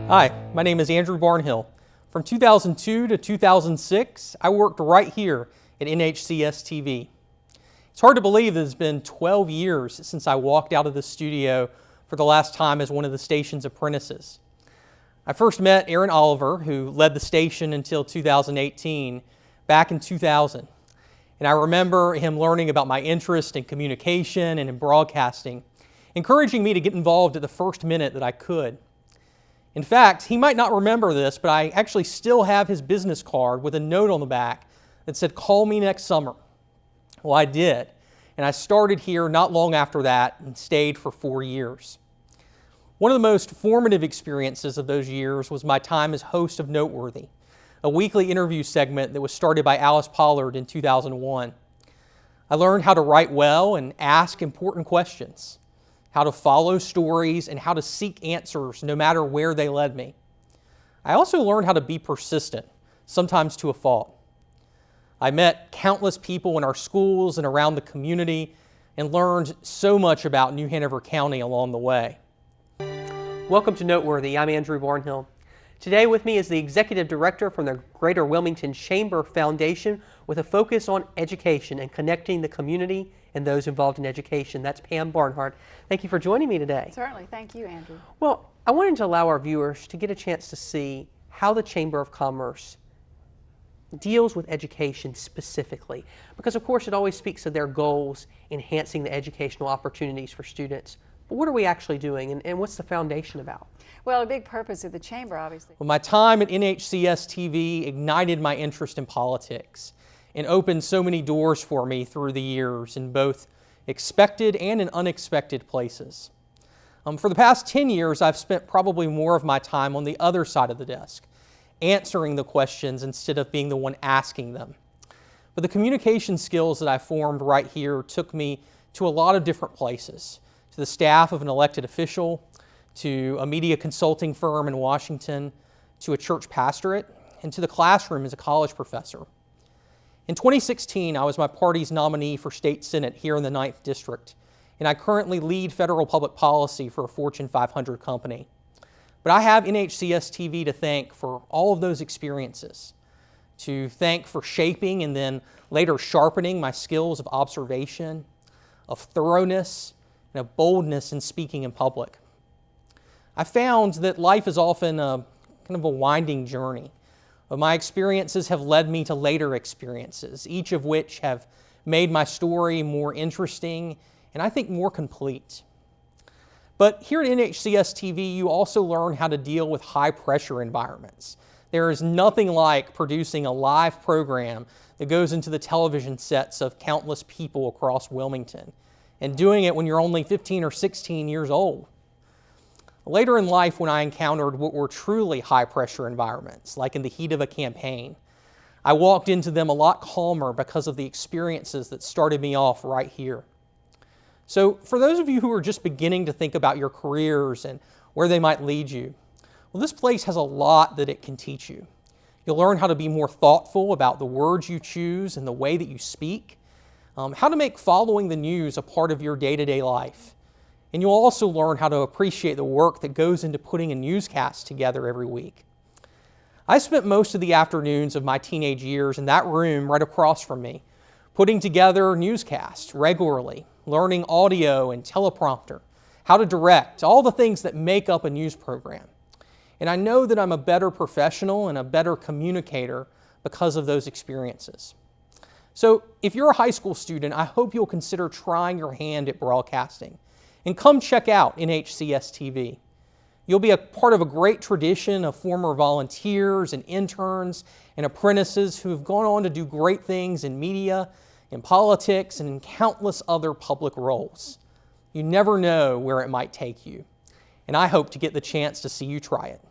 Hi, my name is Andrew Barnhill. From 2002 to 2006, I worked right here at NHCS TV. It's hard to believe that it's been 12 years since I walked out of the studio for the last time as one of the station's apprentices. I first met Aaron Oliver, who led the station until 2018, back in 2000. And I remember him learning about my interest in communication and in broadcasting, encouraging me to get involved at the first minute that I could. In fact, he might not remember this, but I actually still have his business card with a note on the back that said, "Call me next summer." Well, I did, and I started here not long after that and stayed for 4 years. One of the most formative experiences of those years was my time as host of Noteworthy, a weekly interview segment that was started by Alice Pollard in 2001. I learned how to write well and ask important questions, how to follow stories, and how to seek answers no matter where they led me. I also learned how to be persistent, sometimes to a fault. I met countless people in our schools and around the community and learned so much about New Hanover County along the way. Welcome to Noteworthy. I'm Andrew Barnhill. Today with me is the Executive Director from the Greater Wilmington Chamber Foundation with a focus on education and connecting the community and those involved in education. That's Pam Barnhart. Thank you for joining me today. Certainly. Thank you, Andrew. Well, I wanted to allow our viewers to get a chance to see how the Chamber of Commerce deals with education specifically, because of course it always speaks of their goals, enhancing the educational opportunities for students. But what are we actually doing, and what's the foundation about? Well, a big purpose of the Chamber, obviously. Well, my time at NHCS TV ignited my interest in politics and opened so many doors for me through the years in both expected and in unexpected places. For the past 10 years, I've spent probably more of my time on the other side of the desk, answering the questions instead of being the one asking them. But the communication skills that I formed right here took me to a lot of different places, to the staff of an elected official, to a media consulting firm in Washington, to a church pastorate, and to the classroom as a college professor. In 2016, I was my party's nominee for state senate here in the 9th District, and I currently lead federal public policy for a Fortune 500 company. But I have NHCS TV to thank for all of those experiences, to thank for shaping and then later sharpening my skills of observation, of thoroughness, and of boldness in speaking in public. I found that life is often a kind of a winding journey. But my experiences have led me to later experiences, each of which have made my story more interesting and I think more complete. But here at NHCS TV, you also learn how to deal with high-pressure environments. There is nothing like producing a live program that goes into the television sets of countless people across Wilmington, and doing it when you're only 15 or 16 years old. Later in life, when I encountered what were truly high-pressure environments, like in the heat of a campaign, I walked into them a lot calmer because of the experiences that started me off right here. So for those of you who are just beginning to think about your careers and where they might lead you, well, this place has a lot that it can teach you. You'll learn how to be more thoughtful about the words you choose and the way that you speak, how to make following the news a part of your day-to-day life. And you'll also learn how to appreciate the work that goes into putting a newscast together every week. I spent most of the afternoons of my teenage years in that room right across from me, putting together newscasts regularly, learning audio and teleprompter, how to direct, all the things that make up a news program. And I know that I'm a better professional and a better communicator because of those experiences. So if you're a high school student, I hope you'll consider trying your hand at broadcasting. And come check out NHCS TV. You'll be a part of a great tradition of former volunteers and interns and apprentices who have gone on to do great things in media, in politics, and in countless other public roles. You never know where it might take you, and I hope to get the chance to see you try it.